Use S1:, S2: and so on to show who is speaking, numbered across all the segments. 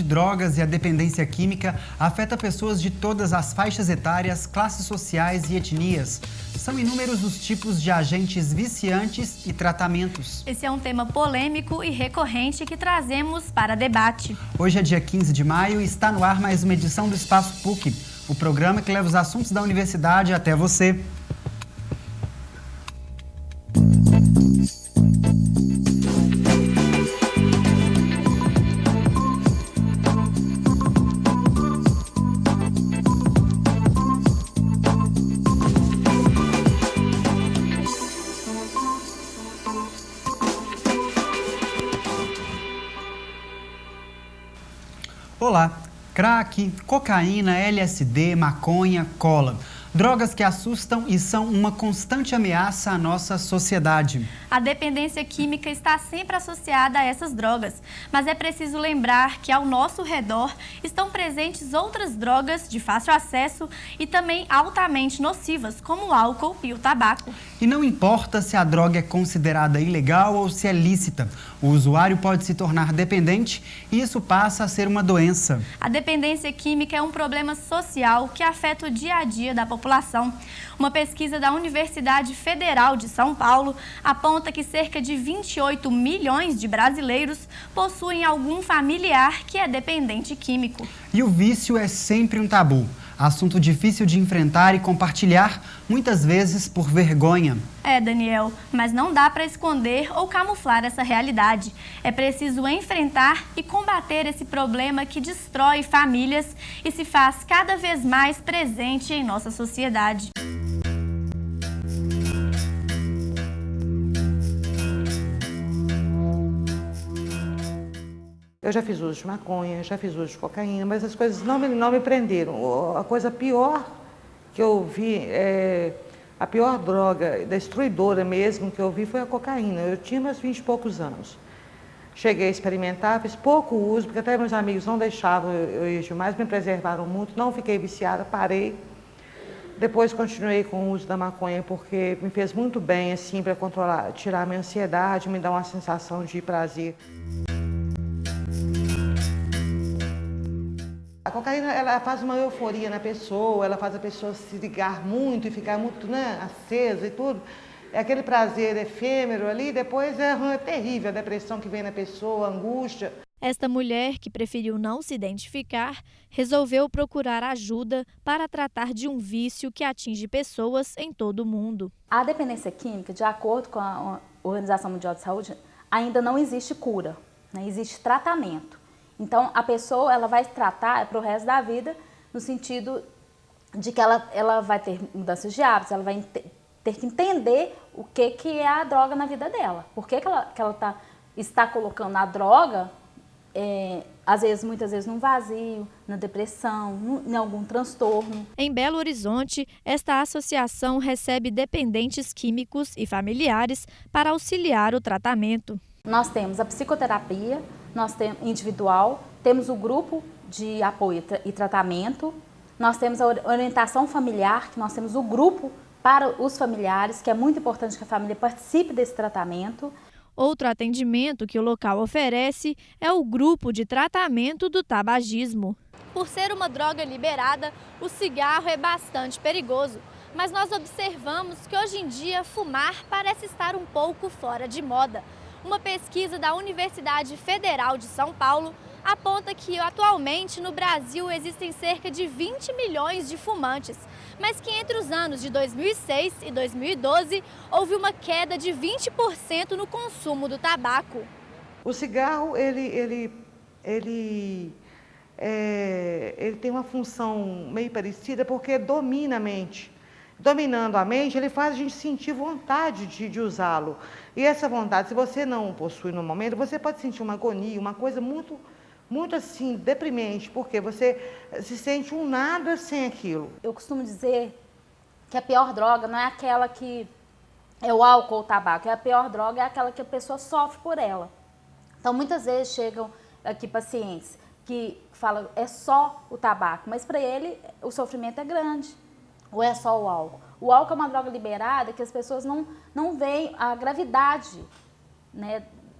S1: drogas e a dependência química afeta pessoas de todas as faixas etárias, classes sociais e etnias. São inúmeros os tipos de agentes viciantes e tratamentos.
S2: Esse é um tema polêmico e recorrente que trazemos para debate.
S1: Hoje é dia 15 de maio e está no ar mais uma edição do Espaço PUC, o programa que leva os assuntos da universidade até você. Olá! Crack, cocaína, LSD, maconha, cola. Drogas que assustam e são uma constante ameaça à nossa sociedade.
S2: A dependência química está sempre associada a essas drogas, mas é preciso lembrar que ao nosso redor estão presentes outras drogas de fácil acesso e também altamente nocivas, como o álcool e o tabaco.
S1: E não importa se a droga é considerada ilegal ou se é lícita, o usuário pode se tornar dependente e isso passa a ser uma doença.
S2: A dependência química é um problema social que afeta o dia a dia da população. Uma pesquisa da Universidade Federal de São Paulo aponta que cerca de 28 milhões de brasileiros possuem algum familiar que é dependente químico.
S1: E o vício é sempre um tabu. Assunto difícil de enfrentar e compartilhar, muitas vezes por vergonha.
S2: É, Daniel, mas não dá para esconder ou camuflar essa realidade. É preciso enfrentar e combater esse problema que destrói famílias e se faz cada vez mais presente em nossa sociedade.
S3: Eu já fiz uso de maconha, já fiz uso de cocaína, mas as coisas não me prenderam. A coisa pior que eu vi, a pior droga, destruidora mesmo que eu vi foi a cocaína. Eu tinha meus 20 e poucos anos. Cheguei a experimentar, fiz pouco uso, porque até meus amigos não deixavam eu ir demais, me preservaram muito, não fiquei viciada, parei. Depois continuei com o uso da maconha, porque me fez muito bem, assim, para controlar, tirar a minha ansiedade, me dar uma sensação de prazer. A cocaína, ela faz uma euforia na pessoa, ela faz a pessoa se ligar muito e ficar muito, acesa e tudo. É aquele prazer efêmero ali, depois é terrível a depressão que vem na pessoa, a angústia.
S2: Esta mulher, que preferiu não se identificar, resolveu procurar ajuda para tratar de um vício que atinge pessoas em todo o mundo.
S4: A dependência química, de acordo com a Organização Mundial de Saúde, ainda não existe cura, existe tratamento. Então, a pessoa ela vai se tratar para o resto da vida, no sentido de que ela vai ter mudanças de hábitos, ela vai ter que entender o que é a droga na vida dela. Por que ela está colocando a droga, muitas vezes num vazio, na depressão, em algum transtorno.
S2: Em Belo Horizonte, esta associação recebe dependentes químicos e familiares para auxiliar o tratamento.
S4: Nós temos a psicoterapia, nós temos individual, temos o grupo de apoio e tratamento, nós temos a orientação familiar, que nós temos o grupo para os familiares, que é muito importante que a família participe desse tratamento.
S2: Outro atendimento que o local oferece é o grupo de tratamento do tabagismo. Por ser uma droga liberada, o cigarro é bastante perigoso, mas nós observamos que hoje em dia fumar parece estar um pouco fora de moda. Uma pesquisa da Universidade Federal de São Paulo aponta que atualmente no Brasil existem cerca de 20 milhões de fumantes, mas que entre os anos de 2006 e 2012 houve uma queda de 20% no consumo do tabaco.
S3: O cigarro, ele tem uma função meio parecida porque domina a mente. Dominando a mente, ele faz a gente sentir vontade de usá-lo. E essa vontade, se você não possui no momento, você pode sentir uma agonia, uma coisa muito, muito assim, deprimente, porque você se sente um nada sem aquilo.
S4: Eu costumo dizer que a pior droga não é aquela que é o álcool ou o tabaco, a pior droga é aquela que a pessoa sofre por ela. Então, muitas vezes chegam aqui pacientes que falam é só o tabaco, mas para ele o sofrimento é grande. Ou é só o álcool? O álcool é uma droga liberada que as pessoas não veem a gravidade,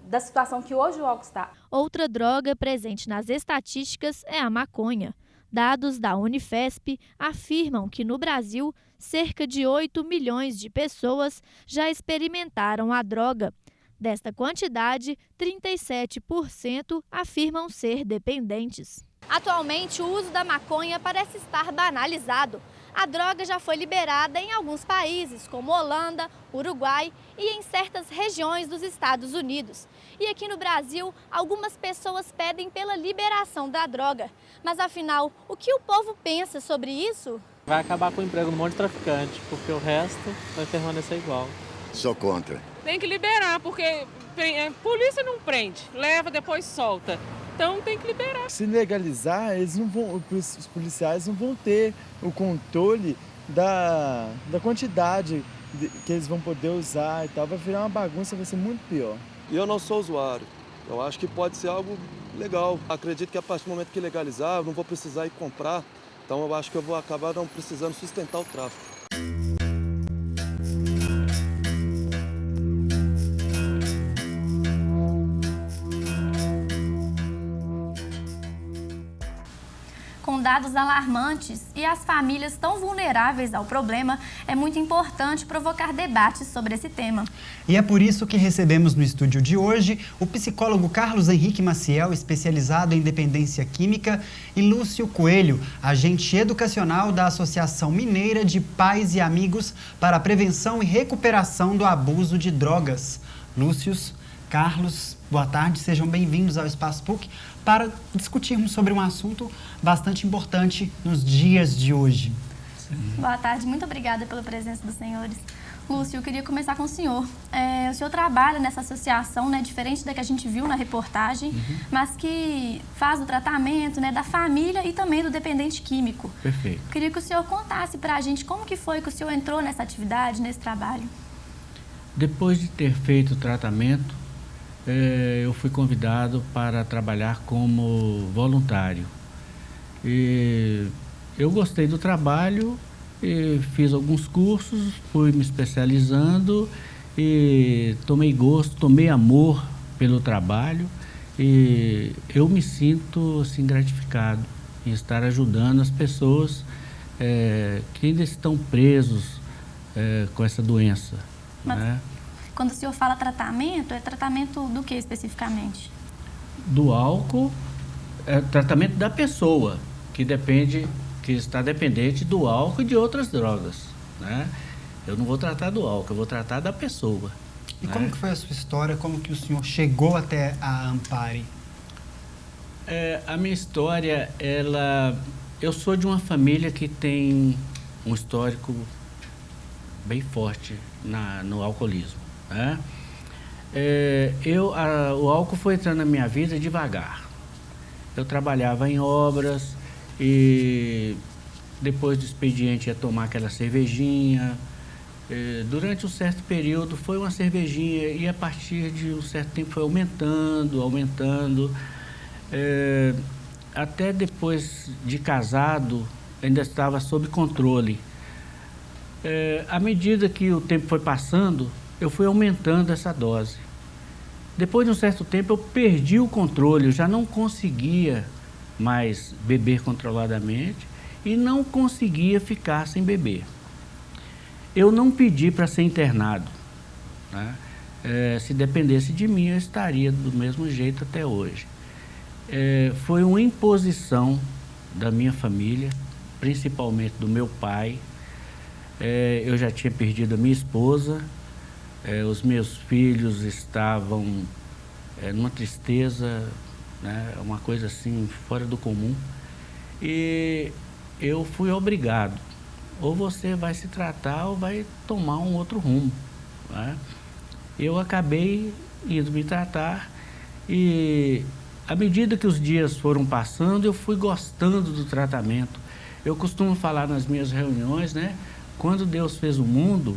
S4: da situação que hoje o álcool está.
S2: Outra droga presente nas estatísticas é a maconha. Dados da Unifesp afirmam que no Brasil, cerca de 8 milhões de pessoas já experimentaram a droga. Desta quantidade, 37% afirmam ser dependentes. Atualmente, o uso da maconha parece estar banalizado. A droga já foi liberada em alguns países, como Holanda, Uruguai e em certas regiões dos Estados Unidos. E aqui no Brasil, algumas pessoas pedem pela liberação da droga. Mas afinal, o que o povo pensa sobre isso?
S5: Vai acabar com o emprego de um monte de traficante, porque o resto vai permanecer igual.
S6: Sou contra.
S7: Tem que liberar, porque polícia não prende, leva, depois solta. Então tem que liberar.
S8: Se legalizar, os policiais não vão ter o controle da quantidade que eles vão poder usar e tal. Vai virar uma bagunça, vai ser muito pior.
S9: Eu não sou usuário. Eu acho que pode ser algo legal. Acredito que a partir do momento que legalizar, eu não vou precisar ir comprar. Então eu acho que eu vou acabar não precisando sustentar o tráfico.
S2: Com dados alarmantes e as famílias tão vulneráveis ao problema, é muito importante provocar debates sobre esse tema.
S1: E é por isso que recebemos no estúdio de hoje o psicólogo Carlos Henrique Maciel, especializado em dependência química, e Lúcio Coelho, agente educacional da Associação Mineira de Pais e Amigos para a Prevenção e Recuperação do Abuso de Drogas. Lúcius, Carlos, boa tarde, sejam bem-vindos ao Espaço PUC para discutirmos sobre um assunto bastante importante nos dias de hoje.
S2: Boa tarde, muito obrigada pela presença dos senhores. Lúcio, eu queria começar com o senhor. O senhor trabalha nessa associação, né, diferente da que a gente viu na reportagem, mas que faz o tratamento, né, da família e também do dependente químico.
S10: Perfeito.
S2: Eu queria que o senhor contasse para a gente como que foi que o senhor entrou nessa atividade, nesse trabalho.
S10: Depois de ter feito o tratamento, eu fui convidado para trabalhar como voluntário. E eu gostei do trabalho, e fiz alguns cursos, fui me especializando e tomei gosto, tomei amor pelo trabalho e eu me sinto assim, gratificado em estar ajudando as pessoas que ainda estão presos com essa doença.
S2: Mas,
S10: né?
S2: Quando o senhor fala tratamento, é tratamento do que especificamente?
S10: Do álcool, tratamento da pessoa, que está dependente do álcool e de outras drogas, né? Eu não vou tratar do álcool, eu vou tratar da pessoa.
S1: E
S10: né?
S1: como que foi a sua história? Como que o senhor chegou até a Ampare?
S10: A minha história, eu sou de uma família que tem um histórico bem forte no alcoolismo. Né? O álcool foi entrando na minha vida devagar. Eu trabalhava em obras e depois do expediente ia tomar aquela cervejinha. Durante um certo período foi uma cervejinha e a partir de um certo tempo foi aumentando. Até depois de casado ainda estava sob controle. À medida que o tempo foi passando, eu fui aumentando essa dose. Depois de um certo tempo, eu perdi o controle, eu já não conseguia mais beber controladamente e não conseguia ficar sem beber. Eu não pedi para ser internado. Né? Se dependesse de mim, eu estaria do mesmo jeito até hoje. Foi uma imposição da minha família, principalmente do meu pai. Eu já tinha perdido a minha esposa. Os meus filhos estavam numa tristeza, né, uma coisa assim, fora do comum. E eu fui obrigado. Ou você vai se tratar ou vai tomar um outro rumo. Né? Eu acabei indo me tratar e, à medida que os dias foram passando, eu fui gostando do tratamento. Eu costumo falar nas minhas reuniões, né? Quando Deus fez o mundo,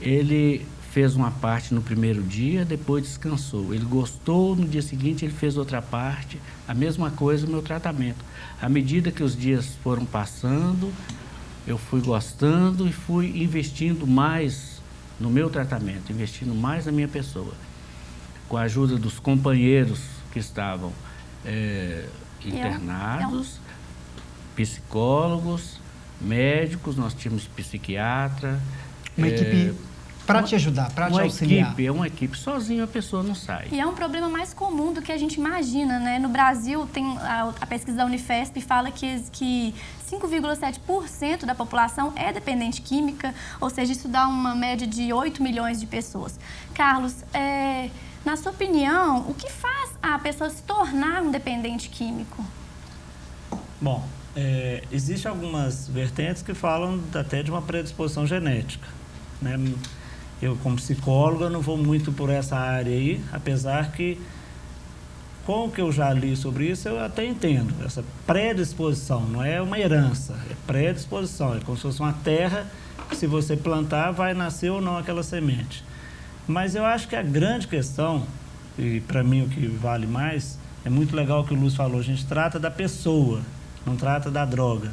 S10: Ele fez uma parte no primeiro dia, depois descansou. Ele gostou, no dia seguinte ele fez outra parte, a mesma coisa no meu tratamento. À medida que os dias foram passando, eu fui gostando e fui investindo mais no meu tratamento, investindo mais na minha pessoa. Com a ajuda dos companheiros que estavam internados, psicólogos, médicos, nós tínhamos psiquiatra.
S1: Uma equipe para te ajudar, para te auxiliar.
S10: É uma equipe, sozinho a pessoa não sai.
S2: E é um problema mais comum do que a gente imagina, né? No Brasil, tem a pesquisa da Unifesp fala que 5,7% da população é dependente química, ou seja, isso dá uma média de 8 milhões de pessoas. Carlos, na sua opinião, o que faz a pessoa se tornar um dependente químico?
S6: Bom, existem algumas vertentes que falam até de uma predisposição genética, né? Eu, como psicólogo, não vou muito por essa área aí, apesar que, com o que eu já li sobre isso, eu até entendo. Essa predisposição não é uma herança, é predisposição. É como se fosse uma terra que, se você plantar, vai nascer ou não aquela semente. Mas eu acho que a grande questão, e para mim o que vale mais, é muito legal o que o Lúcio falou, a gente trata da pessoa, não trata da droga.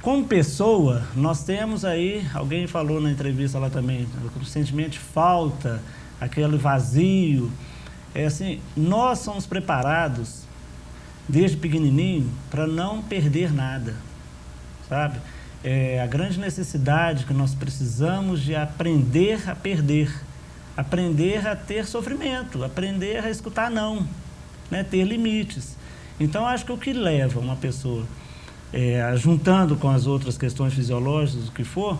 S6: Como pessoa, nós temos aí, alguém falou na entrevista lá também, o sentimento de falta, aquele vazio. Assim, nós somos preparados, desde pequenininho, para não perder nada, sabe? A grande necessidade que nós precisamos de aprender a perder, aprender a ter sofrimento, aprender a escutar não, né? Ter limites. Então, acho que o que leva uma pessoa... juntando com as outras questões fisiológicas, o que for,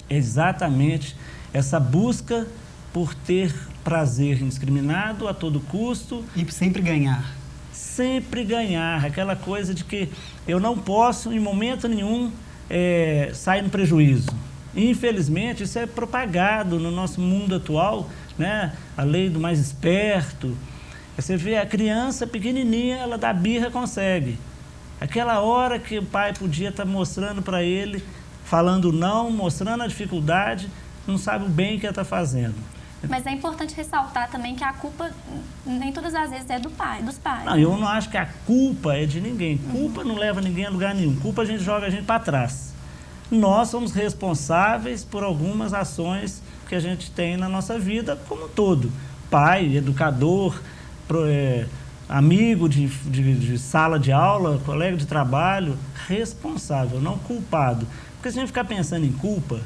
S6: é exatamente essa busca por ter prazer indiscriminado a todo custo.
S1: E sempre ganhar.
S6: Sempre ganhar, aquela coisa de que eu não posso, em momento nenhum, sair no prejuízo. Infelizmente, isso é propagado no nosso mundo atual, né? A lei do mais esperto. Você vê a criança pequenininha, ela dá birra, consegue. Aquela hora que o pai podia estar mostrando para ele, falando não, mostrando a dificuldade, não sabe o bem que ela está fazendo.
S2: Mas é importante ressaltar também que a culpa nem todas as vezes é dos pais.
S6: Não, eu não acho que a culpa é de ninguém. Culpa não leva ninguém a lugar nenhum. Culpa a gente joga a gente para trás. Nós somos responsáveis por algumas ações que a gente tem na nossa vida como um todo. Pai, educador, amigo de sala de aula, colega de trabalho, responsável, não culpado. Porque se a gente ficar pensando em culpa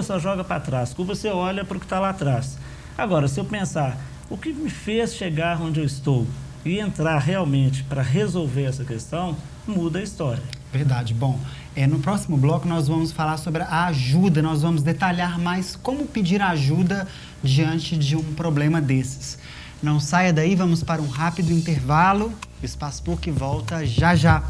S6: só joga para trás, culpa você olha para o que está lá atrás. Agora, se eu pensar, o que me fez chegar onde eu estou e entrar realmente para resolver essa questão, muda a história.
S1: Verdade. Bom, no próximo bloco nós vamos falar sobre a ajuda, nós vamos detalhar mais como pedir ajuda diante de um problema desses. Não saia daí, vamos para um rápido intervalo. O Espaço PUC volta já já.